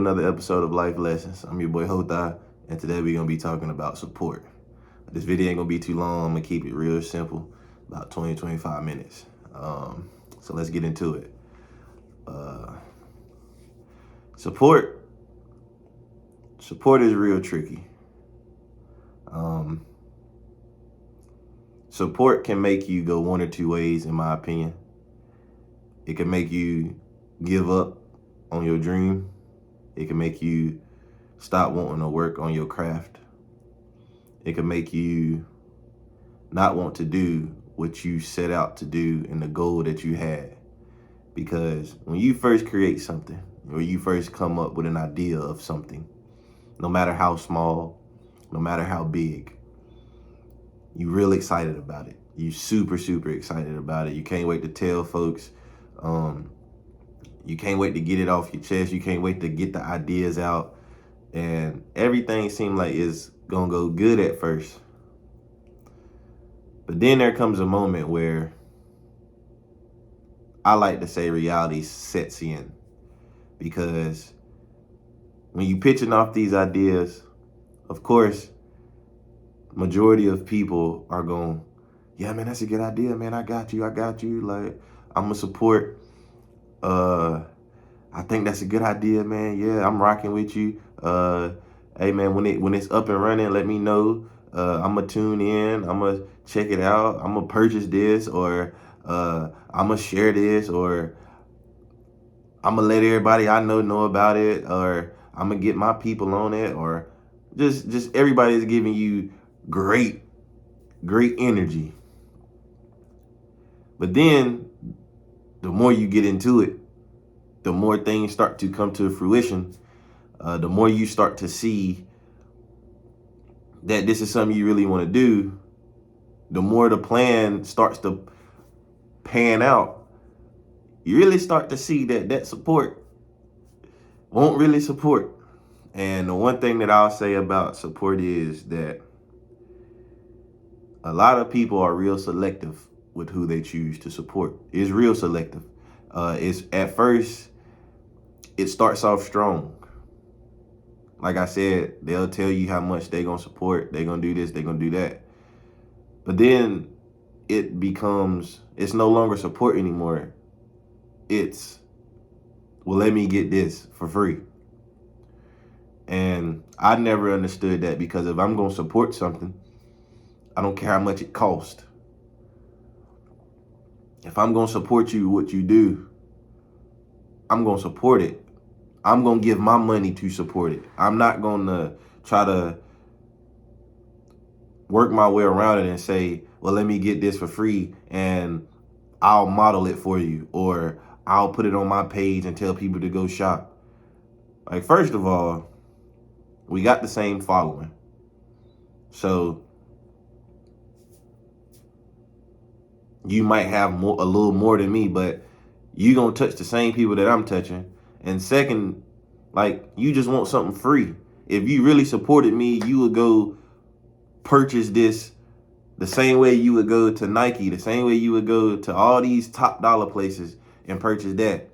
another episode of Life Lessons. I'm your boy Hothai, and today we're going to be talking about support. This video ain't going to be too long. I'm going to keep it real simple, about 20-25 minutes. So let's get into it. Support is real tricky. Support can make you go one or two ways, in my opinion. It can make you give up on your dream. It can make you stop wanting to work on your craft. It can make you not want to do what you set out to do and the goal that you had. Because when you first create something, or you first come up with an idea of something, no matter how small, no matter how big, you real excited about it. You super excited about it. You can't wait to tell folks. You can't wait to get it off your chest. You can't wait to get the ideas out. And everything seemed like it's going to go good at first. But then there comes a moment where I like to say reality sets in. Because when you pitching off these ideas, of course, majority of people are going, yeah, man, that's a good idea, man. I got you. Like, I'm going to support. I think that's a good idea, man. Yeah, I'm rocking with you. Hey, man, when it's up and running, let me know. I'm going to tune in. I'm going to check it out. I'm going to purchase this, or I'm going to share this, or I'm going to let everybody I know about it, or I'm going to get my people on it, or just everybody's giving you great energy. But then the more you get into it, the more things start to come to fruition. The more you start to see that this is something you really want to do, the more the plan starts to pan out. You really start to see that support won't really support. And the one thing that I'll say about support is that a lot of people are real selective with who they choose to support. It's real selective. It's at first, it starts off strong. Like I said, they'll tell you how much they're going to support. They're going to do this, they're going to do that. But then it's no longer support anymore. It's, well, let me get this for free. And I never understood that, because if I'm going to support something, I don't care how much it costs. If I'm going to support you, what you do, I'm going to support it. I'm going to give my money to support it. I'm not going to try to work my way around it and say, well, let me get this for free and I'll model it for you, or I'll put it on my page and tell people to go shop. Like, first of all, we got the same following. So you might have a little more than me, but you gonna touch the same people that I'm touching. And second, like, you just want something free. If you really supported me, you would go purchase this the same way you would go to Nike, the same way you would go to all these top dollar places and purchase that.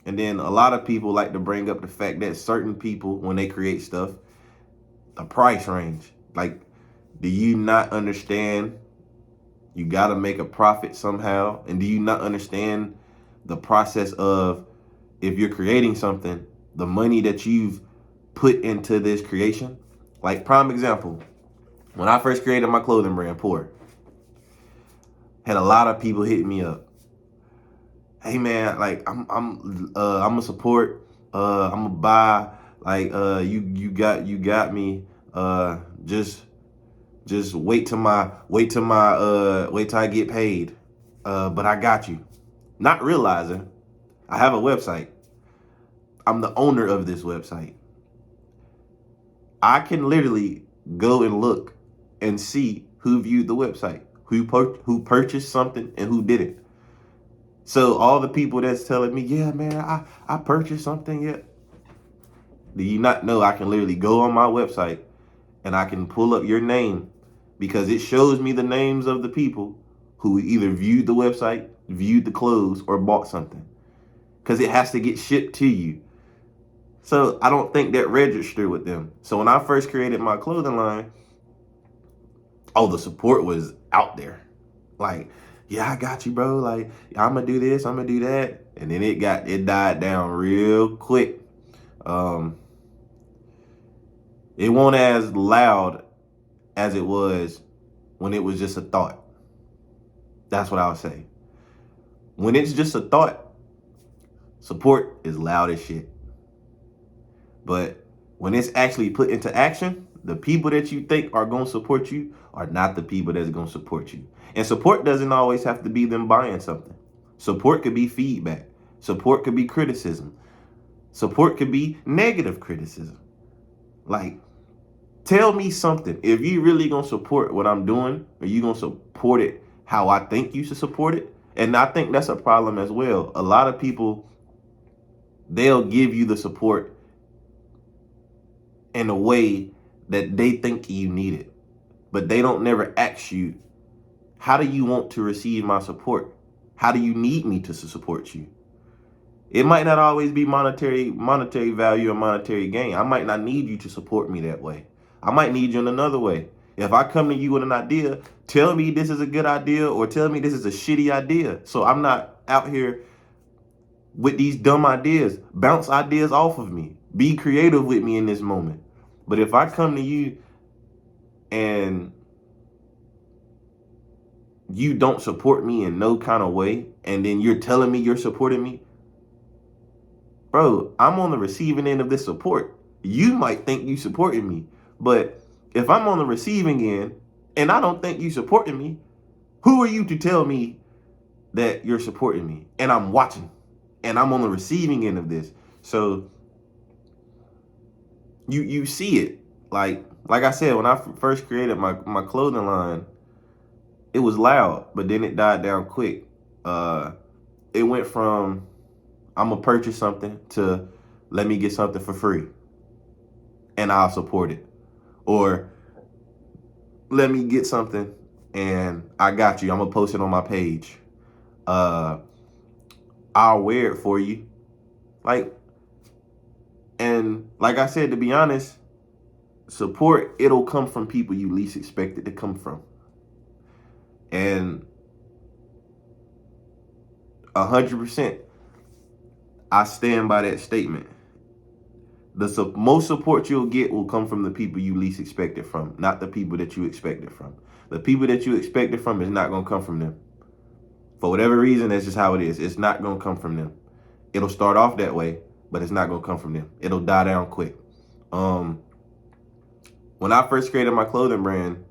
And then a lot of people like to bring up the fact that certain people, when they create stuff, the price range. Like, do you not understand you got to make a profit somehow? And do you not understand the process of, if you're creating something, the money that you've put into this creation? Like, prime example, when I first created my clothing brand, Pour, had a lot of people hitting me up. Hey man, like, I'm gonna support, I'm gonna buy, like, you got me, just wait till I get paid. But I got you. Not realizing I have a website. I'm the owner of this website. I can literally go and look and see who viewed the website, who purchased something and who didn't. So all the people that's telling me, yeah, man, I purchased something, yeah. Do you not know I can literally go on my website and I can pull up your name, because it shows me the names of the people who either viewed the website, viewed the clothes, or bought something. Because it has to get shipped to you. So I don't think that registered with them. So when I first created my clothing line, the support was out there. Like, yeah, I got you, bro. Like, I'm gonna do this, I'm gonna do that. And then it died down real quick. It wasn't as loud as it was when it was just a thought. That's what I would say. When it's just a thought, support is loud as shit. But when it's actually put into action, the people that you think are going to support you are not the people that's going to support you. And support doesn't always have to be them buying something. Support could be feedback. Support could be criticism. Support could be negative criticism. Like, tell me something. If you really going to support what I'm doing, or you going to support it how I think you should support it, and I think that's a problem as well. A lot of people, they'll give you the support in a way that they think you need it, but they don't never ask you, how do you want to receive my support? How do you need me to support you? It might not always be monetary value or monetary gain. I might not need you to support me that way. I might need you in another way. If I come to you with an idea, tell me this is a good idea or tell me this is a shitty idea. So I'm not out here with these dumb ideas. Bounce ideas off of me. Be creative with me in this moment. But if I come to you and you don't support me in no kind of way, and then you're telling me you're supporting me, bro, I'm on the receiving end of this support. You might think you supporting me, but if I'm on the receiving end and I don't think you supporting me, who are you to tell me that you're supporting me? And I'm watching, and I'm on the receiving end of this. So you see it. Like I said, when I first created my clothing line, it was loud, but then it died down quick. It went from I'm gonna purchase something to let me get something for free and I'll support it. Or let me get something and I got you. I'm gonna post it on my page. I'll wear it for you. And like I said, to be honest, support, it'll come from people you least expect it to come from. And 100%, I stand by that statement. The most support you'll get will come from the people you least expect it from, not the people that you expect it from. The people that you expect it from is not going to come from them. For whatever reason, that's just how it is. It's not going to come from them. It'll start off that way, but it's not going to come from them. It'll die down quick. When I first created my clothing brand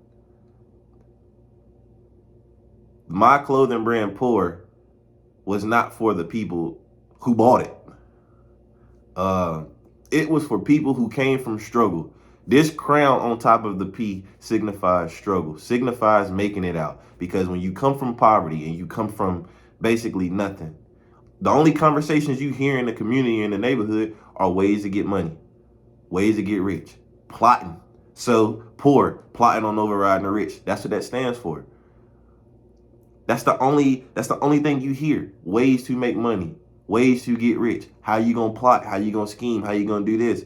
Poor was not for the people who bought it. It was for people who came from struggle. This crown on top of the P signifies struggle, signifies making it out. Because when you come from poverty and you come from basically nothing, the only conversations you hear in the community, in the neighborhood, are ways to get money, ways to get rich, plotting. So poor, plotting on overriding the rich. That's what that stands for. That's the only thing you hear. Ways to make money, ways to get rich. How you gonna plot? How you gonna scheme? How you gonna do this?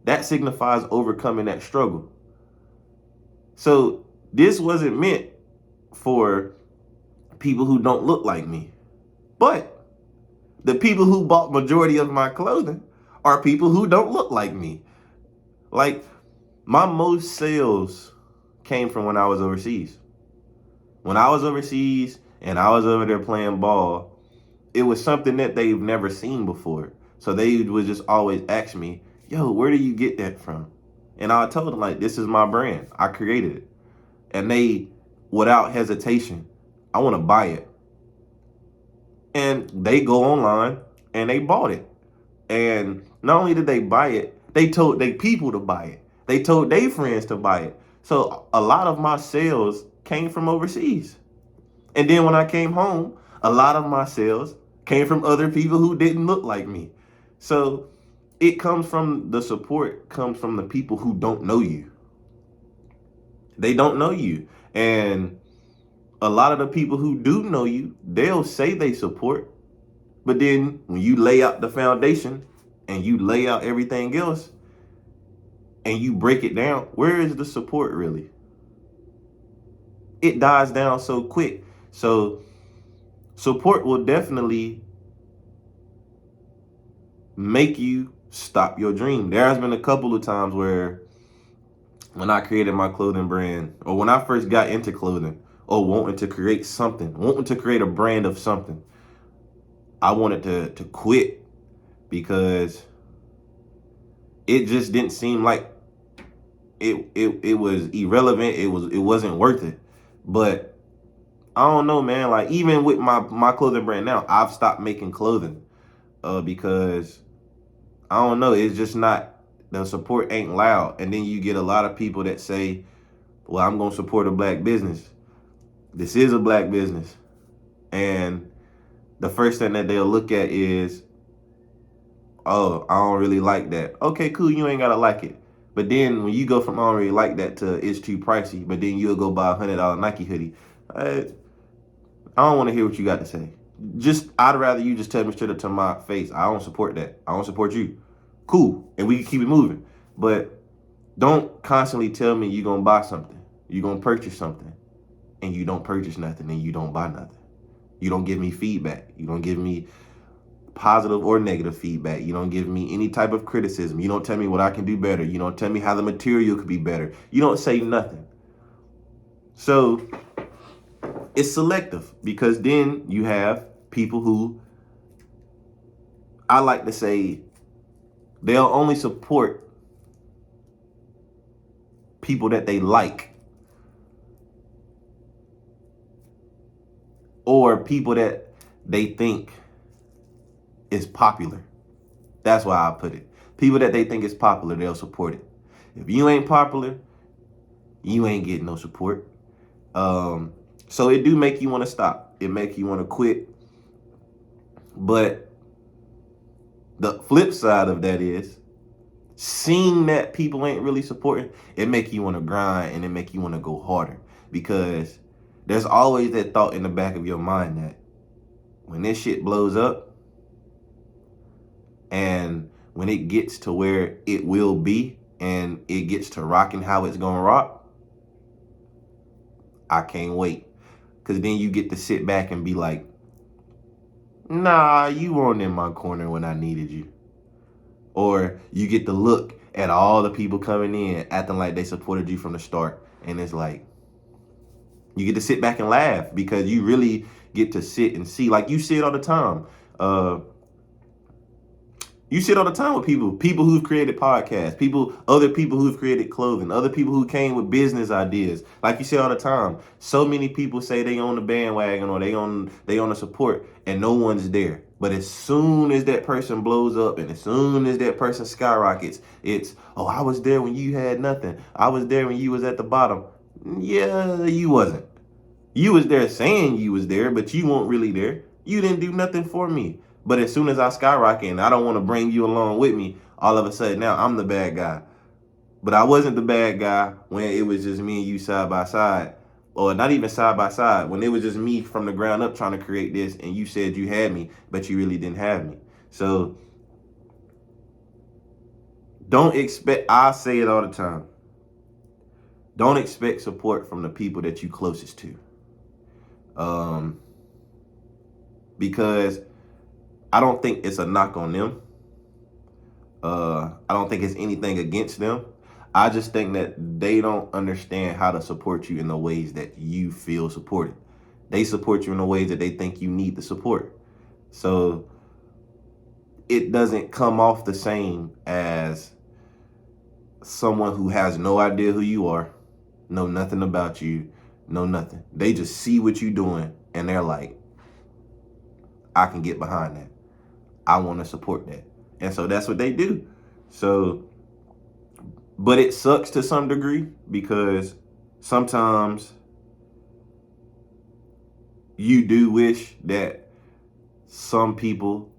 That signifies overcoming that struggle. So this wasn't meant for people who don't look like me. But the people who bought majority of my clothing are people who don't look like me. Like, my most sales came from when I was overseas. When I was overseas and I was over there playing ball, it was something that they've never seen before. So they would just always ask me, yo, where do you get that from? And I told them, like, this is my brand. I created it. And they, without hesitation, I want to buy it. And they go online and they bought it. And not only did they buy it, they told their people to buy it. They told their friends to buy it. So a lot of my sales came from overseas. And then when I came home, a lot of my sales came from other people who didn't look like me. So it comes from, the support comes from the people who don't know you. They don't know you. And a lot of the people who do know you, they'll say they support. But then when you lay out the foundation and you lay out everything else and you break it down, where is the support really? It dies down so quick. So support will definitely make you stop your dream. There has been a couple of times where when I created my clothing brand, or when I first got into clothing, or wanting to create something, wanting to create a brand of something, I wanted to quit because it just didn't seem like it was irrelevant. It wasn't worth it. But I don't know, man. Like, even with my clothing brand now, I've stopped making clothing because I don't know. It's just not, the support ain't loud. And then you get a lot of people that say, well, I'm going to support a black business. This is a black business. And the first thing that they'll look at is, oh, I don't really like that. Okay, cool. You ain't got to like it. But then when you go from I don't really like that to it's too pricey, but then you'll go buy $100 Nike hoodie. I don't want to hear what you got to say. I'd rather you just tell me straight up to my face, I don't support that. I don't support you. Cool. And we can keep it moving. But don't constantly tell me you're going to buy something. You're going to purchase something. And you don't purchase nothing and you don't buy nothing. You don't give me feedback. You don't give me positive or negative feedback. You don't give me any type of criticism. You don't tell me what I can do better. You don't tell me how the material could be better. You don't say nothing. So it's selective, because then you have people who, I like to say, they'll only support people that they like, or people that they think is popular. That's why I put it. People that they think is popular, they'll support it. If you ain't popular, you ain't getting no support. So it do make you want to stop. It make you want to quit. But the flip side of that is, seeing that people ain't really supporting, it make you want to grind and it make you want to go harder, because there's always that thought in the back of your mind that when this shit blows up and when it gets to where it will be and it gets to rocking how it's gonna rock, I can't wait. Because then you get to sit back and be like, nah, you weren't in my corner when I needed you. Or you get to look at all the people coming in acting like they supported you from the start, and it's like, you get to sit back and laugh because you really get to sit and see. Like, you see it all the time. You sit all the time with people who've created podcasts, other people who've created clothing, other people who came with business ideas. Like, you see all the time. So many people say they on the bandwagon or they on the support, and no one's there. But as soon as that person blows up and as soon as that person skyrockets, it's, oh, I was there when you had nothing. I was there when you was at the bottom. Yeah, you wasn't. You was there saying you was there, but you weren't really there. You didn't do nothing for me. But as soon as I skyrocket and I don't want to bring you along with me, all of a sudden now I'm the bad guy. But I wasn't the bad guy when it was just me and you side by side, or not even side by side, when it was just me from the ground up trying to create this and you said you had me, but you really didn't have me. So don't expect, I say it all the time, don't expect support from the people that you closest to. Because I don't think it's a knock on them. I don't think it's anything against them. I just think that they don't understand how to support you in the ways that you feel supported. They support you in the ways that they think you need the support. So it doesn't come off the same as someone who has no idea who you are, know nothing about you, know nothing. They just see what you're doing and they're like, I can get behind that. I want to support that. And so that's what they do. So, but it sucks to some degree, because sometimes you do wish that some people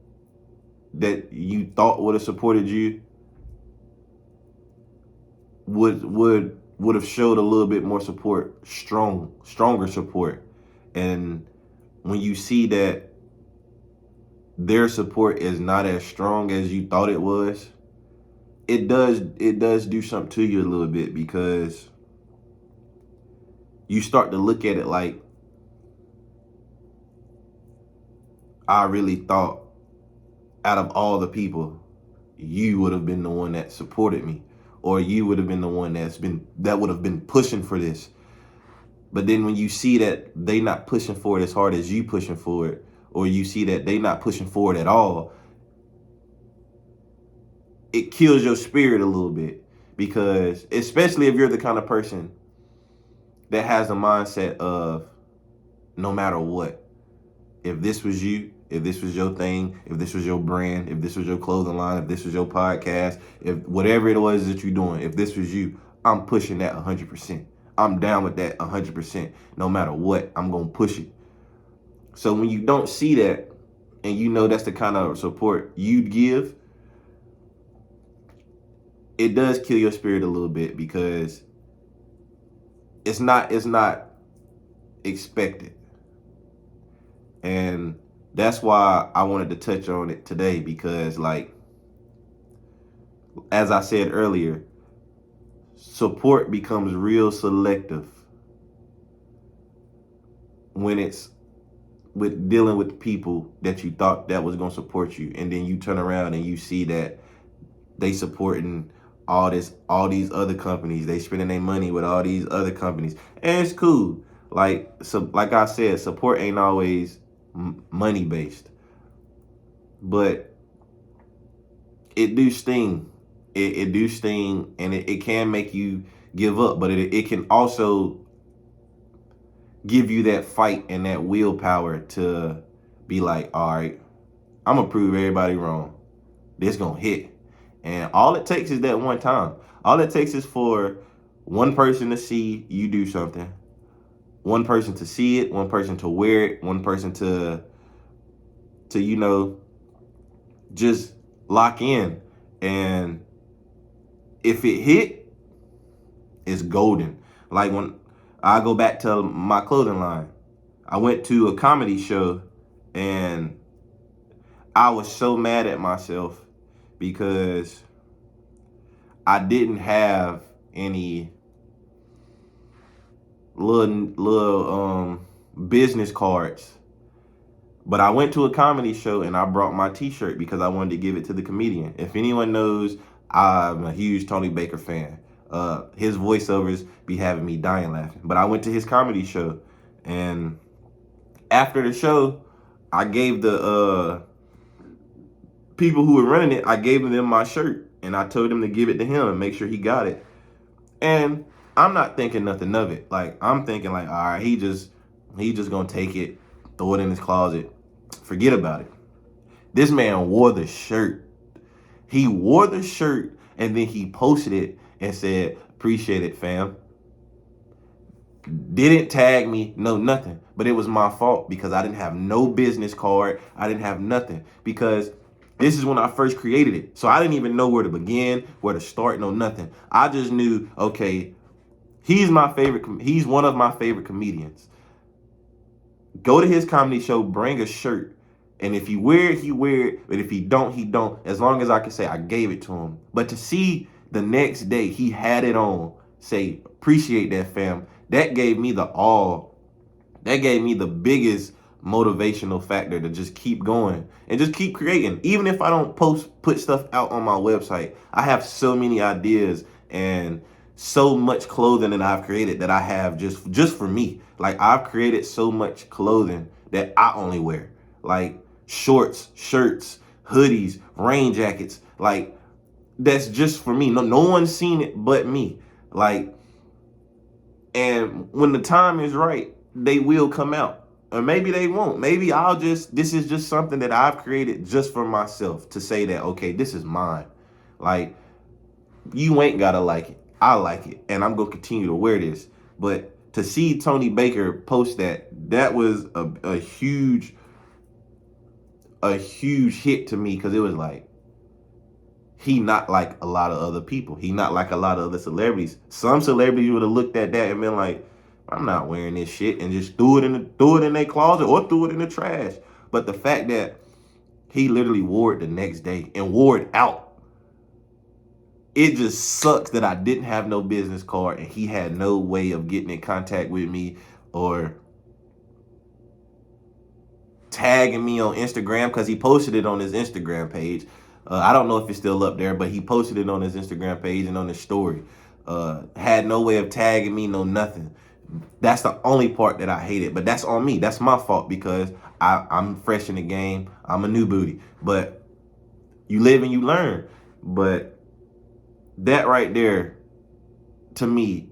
that you thought would have supported you would have showed a little bit more support, stronger support. And when you see that their support is not as strong as you thought it was, it does do something to you a little bit, because you start to look at it like, I really thought out of all the people, you would have been the one that supported me, or you would have been the one that would have been pushing for this. But then when you see that they not pushing for it as hard as you pushing for it, or you see that they not pushing for it at all, it kills your spirit a little bit. Because especially if you're the kind of person that has the mindset of, no matter what, if this was you, if this was your thing, if this was your brand, if this was your clothing line, if this was your podcast, if whatever it was that you're doing, if this was you, I'm pushing that 100%. I'm down with that 100%. No matter what, I'm going to push it. So when you don't see that, and you know that's the kind of support you'd give, it does kill your spirit a little bit, because it's not expected. And that's why I wanted to touch on it today, because, like, as I said earlier, support becomes real selective when it's with dealing with people that you thought that was going to support you, and then you turn around and you see that they supporting all these other companies, they spending their money with all these other companies, and it's cool. Like I said, support ain't always money based, but it do sting. It do sting, and it can make you give up, but it can also give you that fight and that willpower to be like, all right, I'm gonna prove everybody wrong. This gonna hit. And all it takes is that one time. All it takes is for one person to see you do something, one person to see it, one person to wear it, one person to just lock in. And if it hit, it's golden. Like, when I go back to my clothing line, I went to a comedy show, and I was so mad at myself because I didn't have any little business cards. But I went to a comedy show and I brought my t-shirt because I wanted to give it to the comedian. If anyone knows, I'm a huge Tony Baker fan. His voiceovers be having me dying laughing. But I went to his comedy show, and after the show, I gave the people who were running it, I gave them my shirt, and I told them to give it to him and make sure he got it. And I'm not thinking nothing of it. Like, I'm thinking like, all right, he just gonna take it, throw it in his closet, forget about it. This man wore the shirt. He wore the shirt, and then he posted it and said, appreciate it, fam. Didn't tag me, no nothing. But it was my fault because I didn't have no business card. I didn't have nothing, because this is when I first created it. So I didn't even know where to begin, where to start, no nothing. I just knew, okay, he's one of my favorite comedians. Go to his comedy show, bring a shirt. And if he wear it, he wear it. But if he don't, he don't. As long as I can say I gave it to him. But to see the next day he had it on, say, appreciate that, fam, that gave me the biggest motivational factor to just keep going and just keep creating. Even if I don't put stuff out on my website, I have so many ideas and so much clothing that I've created that I have just for me. Like, I've created so much clothing that I only wear, like shorts, shirts, hoodies, rain jackets. Like, that's just for me. No one's seen it but me. Like, and when the time is right, they will come out. Or maybe they won't. Maybe this is just something that I've created just for myself to say that, okay, this is mine. Like, you ain't gotta like it. I like it. And I'm gonna continue to wear this. But to see Tony Baker post that was a huge hit to me, because it was like, he not like a lot of other people. He not like a lot of other celebrities. Some celebrities would have looked at that and been like, I'm not wearing this shit, and just threw it in their closet or threw it in the trash. But the fact that He literally wore it the next day and wore it out. It just sucks that I didn't have no business card and he had no way of getting in contact with me or tagging me on Instagram, because he posted it on his Instagram page. I don't know if it's still up there, but he posted it on his Instagram page and on his story. Had no way of tagging me, no nothing. That's the only part that I hated, but that's on me. That's my fault because I'm fresh in the game. I'm a new booty, but you live and you learn. But that right there, to me,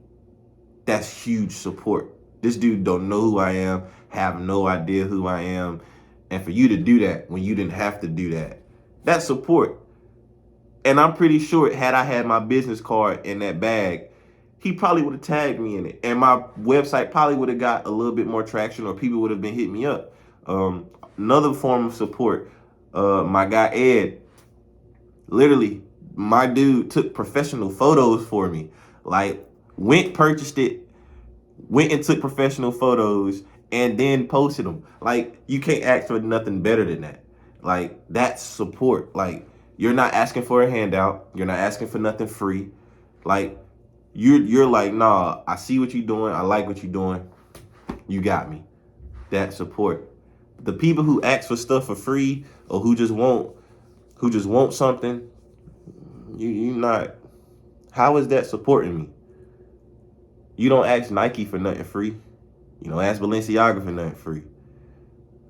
that's huge support. This dude don't know who I am, have no idea who I am. And for you to do that when you didn't have to do that, that's support. And I'm pretty sure had I had my business card in that bag, he probably would have tagged me in it. And my website probably would have got a little bit more traction, or people would have been hitting me up. Another form of support, my guy Ed, literally, my dude took professional photos for me. Like, purchased it, went and took professional photos, and then posted them. Like, you can't ask for nothing better than that. Like, that's support. Like, you're not asking for a handout. You're not asking for nothing free. Like, you're like, nah, I see what you're doing. I like what you're doing. You got me. That support. The people who ask for stuff for free, or who just want something, you not. How is that supporting me? You don't ask Nike for nothing free. You don't ask Balenciaga for nothing free.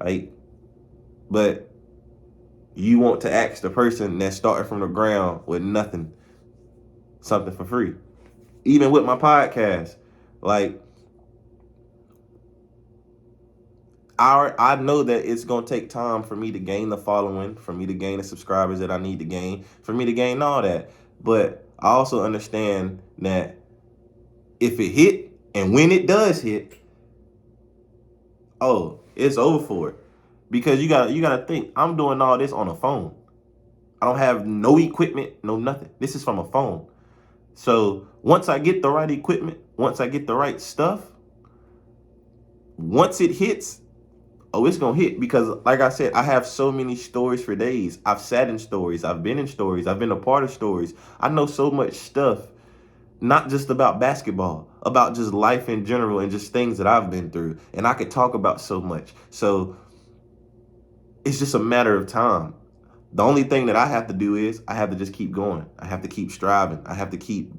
Like, but you want to ask the person that started from the ground with nothing, something for free. Even with my podcast, like, I know that it's going to take time for me to gain the following, for me to gain the subscribers that I need to gain, for me to gain all that. But I also understand that if it hit, and when it does hit, oh, it's over for it. Because you gotta think, I'm doing all this on a phone. I don't have no equipment, no nothing. This is from a phone. So once I get the right equipment, once I get the right stuff, once it hits, oh, it's gonna hit. Because like I said, I have so many stories for days. I've sat in stories, I've been in stories, I've been a part of stories. I know so much stuff, not just about basketball, about just life in general and just things that I've been through. And I could talk about so much. So it's just a matter of time. The only thing that I have to do is I have to just keep going. I have to keep striving. I have to keep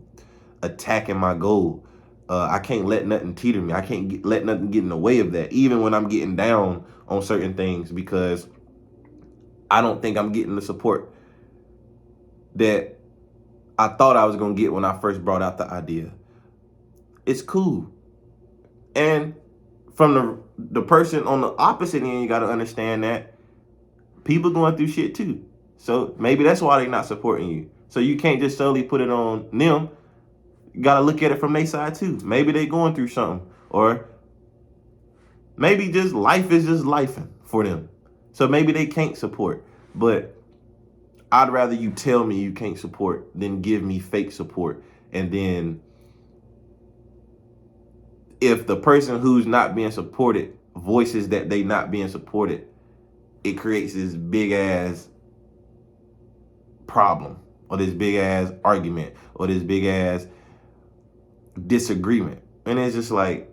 attacking my goal. I can't let nothing teeter me. I can't let nothing get in the way of that, even when I'm getting down on certain things, because I don't think I'm getting the support that I thought I was going to get when I first brought out the idea. It's cool. And from the person on the opposite end, you got to understand that people going through shit too. So maybe that's why they're not supporting you. So you can't just solely put it on them. You got to look at it from their side too. Maybe they going through something, or maybe just life is just lifing for them. So maybe they can't support. But I'd rather you tell me you can't support than give me fake support. And then if the person who's not being supported voices that they not being supported, it creates this big ass problem, or this big ass argument, or this big ass disagreement. And it's just like,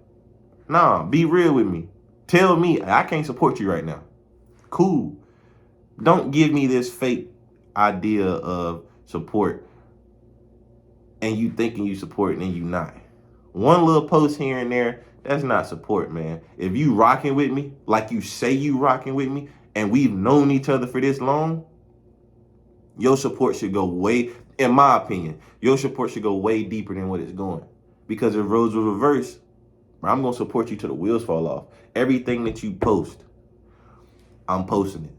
nah, be real with me. Tell me I can't support you right now. Cool. Don't give me this fake idea of support and you thinking you support and you not. One little post here and there, that's not support, man. If you rocking with me like you say you rocking with me, and we've known each other for this long, your support should go way, in my opinion, your support should go way deeper than what it's going. Because if roles were reversed, I'm going to support you till the wheels fall off. Everything that you post, I'm posting it.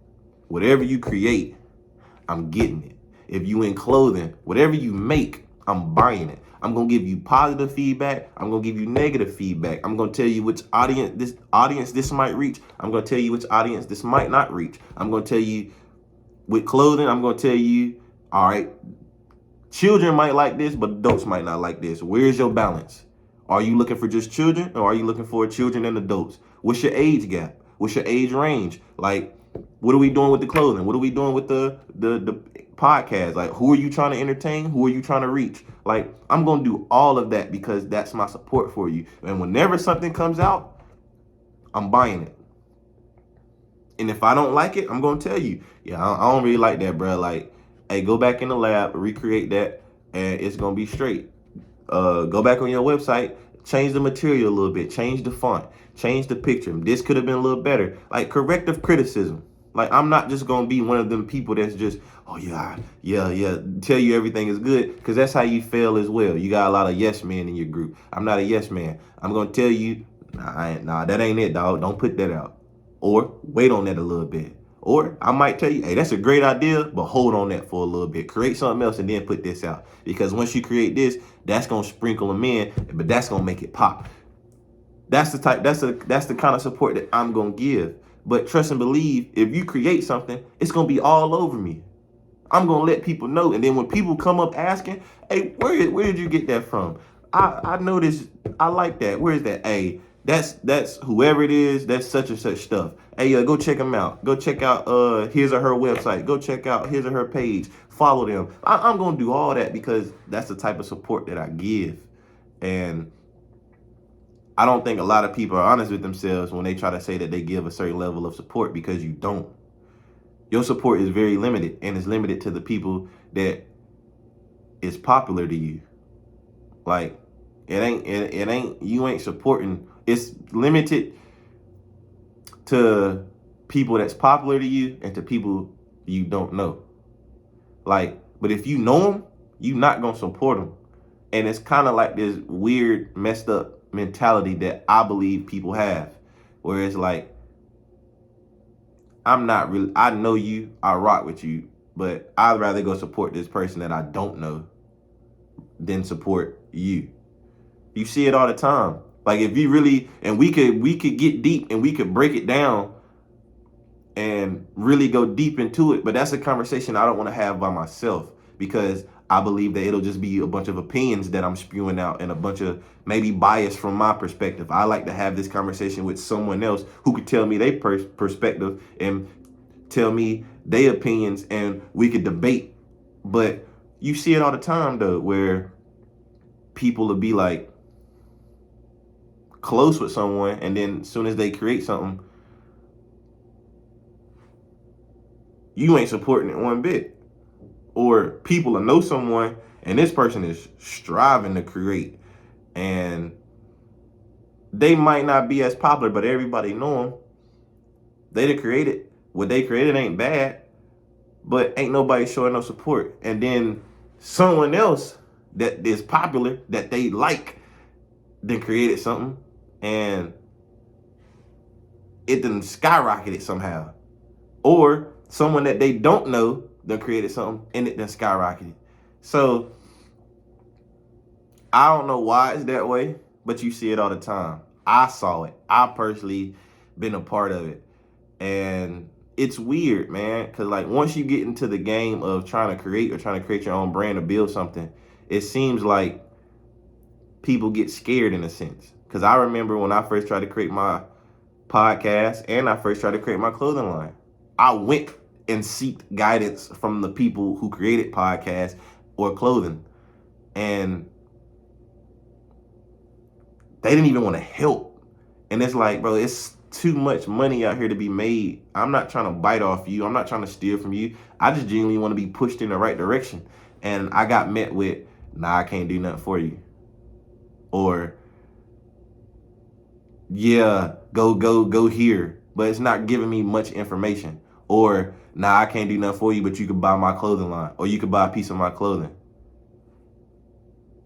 Whatever you create, I'm getting it. If you in clothing, whatever you make, I'm buying it. I'm going to give you positive feedback. I'm going to give you negative feedback. I'm going to tell you which audience this might reach. I'm going to tell you which audience this might not reach. I'm going to tell you with clothing, I'm going to tell you, all right, children might like this, but adults might not like this. Where's your balance? Are you looking for just children, or are you looking for children and adults? What's your age gap? What's your age range? Like, What are we doing with the clothing? What are we doing with the podcast? Like, who are you trying to entertain? Who are you trying to reach? Like, I'm gonna do all of that because that's my support for you. And whenever something comes out, I'm buying it. And if I don't like it, I'm gonna tell you, yeah, I don't really like that, bro. Like, hey, go back in the lab, recreate that, and it's gonna be straight. Go back on your website, change the material a little bit, change the font, change the picture. This could have been a little better. Like, corrective criticism. Like, I'm not just gonna be one of them people that's just, oh yeah, tell you everything is good, because that's how you fail as well. You got a lot of yes men in your group. I'm not a yes man. I'm gonna tell you, nah, that ain't it, dog. Don't put that out. Or wait on that a little bit. Or I might tell you, hey, that's a great idea, but hold on that for a little bit. Create something else and then put this out. Because once you create this, that's gonna sprinkle them in, but that's gonna make it pop. That's the kind of support that I'm gonna give. But trust and believe, if you create something, it's gonna be all over me. I'm gonna let people know. And then when people come up asking, hey, where did you get that from? I noticed, I like that. Where is that? Hey, that's whoever it is, that's such and such stuff. Hey, go check them out. Go check out his or her website. Go check out his or her page. Follow them. I'm gonna do all that because that's the type of support that I give. And I don't think a lot of people are honest with themselves when they try to say that they give a certain level of support, because you don't. Your support is very limited, and it's limited to the people that is popular to you. Like, you ain't supporting. It's limited to people that's popular to you and to people you don't know. Like, but if you know them, you not gonna support them. And it's kind of like this weird, messed up mentality that I believe people have, where it's like, I know you, I rock with you, but I'd rather go support this person that I don't know than support you. You see it all the time. Like, if you really, and we could get deep and we could break it down and really go deep into it. But that's a conversation I don't want to have by myself, because I believe that it'll just be a bunch of opinions that I'm spewing out and a bunch of maybe bias from my perspective. I like to have this conversation with someone else who could tell me their perspective and tell me their opinions, and we could debate. But you see it all the time, though, where people will be like close with someone, and then as soon as they create something, you ain't supporting it one bit. Or people will know someone and this person is striving to create, and they might not be as popular, but everybody know them. They done created. What they created ain't bad, but ain't nobody showing no support. And then someone else that is popular, that they like, then created something, and it done skyrocketed somehow. Or someone that they don't know done created something and it done skyrocketed. So I don't know why it's that way, but you see it all the time. I saw it. I personally been a part of it. And it's weird, man, because like once you get into the game of trying to create your own brand or build something, it seems like people get scared in a sense. Because I remember when I first tried to create my podcast and I first tried to create my clothing line, I went and seeked guidance from the people who created podcasts or clothing. And they didn't even want to help. And it's like, bro, it's too much money out here to be made. I'm not trying to bite off you. I'm not trying to steal from you. I just genuinely want to be pushed in the right direction. And I got met with, nah, I can't do nothing for you. Or, yeah, go here. But it's not giving me much information. Or, nah, I can't do nothing for you, but you could buy my clothing line. Or you could buy a piece of my clothing.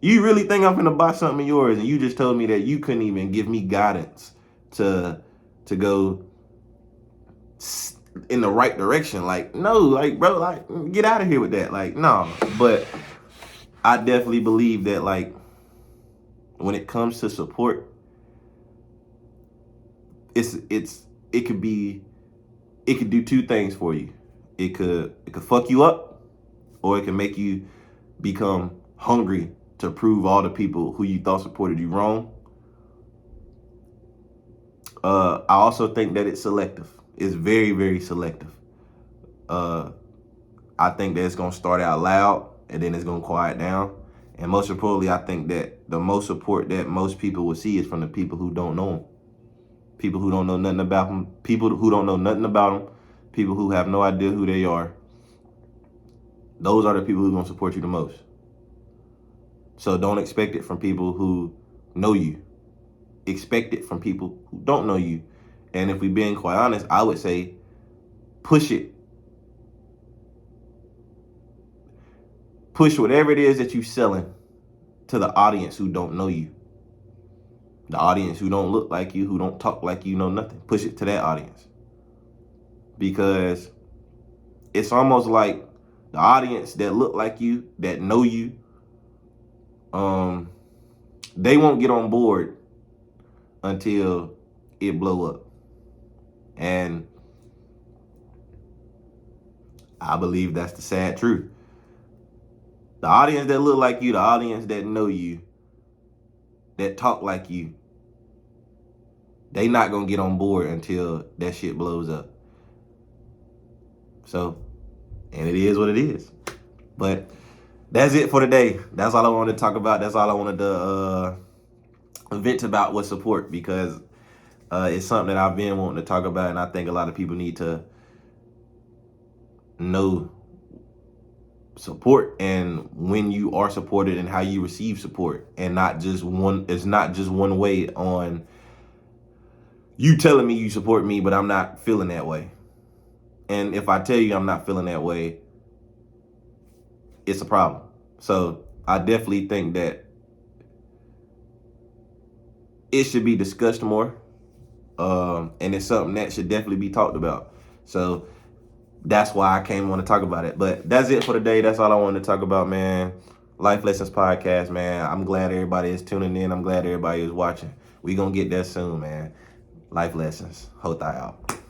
You really think I'm gonna buy something of yours, and you just told me that you couldn't even give me guidance to go in the right direction? Like, no, like, bro, like, get out of here with that. Like, no. But I definitely believe that, like, when it comes to support, it could do two things for you. It could fuck you up, or it can make you become hungry to prove all the people who you thought supported you wrong. I also think that it's selective. is very, very selective. I think that it's gonna start out loud and then it's gonna quiet down. And most importantly, I think that the most support that most people will see is from the people who don't know them. People who don't know nothing about them. People who don't know nothing about them. People who have no idea who they are. Those are the people who are gonna support you the most. So don't expect it from people who know you. Expect it from people who don't know you. And if we're being quite honest, I would say push it. Push whatever it is that you're selling to the audience who don't know you. The audience who don't look like you, who don't talk like you, know nothing. Push it to that audience. Because it's almost like the audience that look like you, that know you, they won't get on board until it blow up. And I believe that's the sad truth. The audience that look like you, the audience that know you, that talk like you, they not gonna get on board until that shit blows up. So, and it is what it is. But that's it for today. That's all I wanted to talk about. That's all I wanted to vent about was support, because it's something that I've been wanting to talk about, and I think a lot of people need to know support and when you are supported and how you receive support, and not just one. It's not just one way on you telling me you support me, but I'm not feeling that way. And if I tell you I'm not feeling that way, it's a problem. So I definitely think that it should be discussed more. And it's something that should definitely be talked about. So that's why I came on to talk about it. But that's it for today. That's all I wanted to talk about, man. Life Lessons Podcast, man. I'm glad everybody is tuning in. I'm glad everybody is watching. We gonna get there soon, man. Life Lessons. Hold that out.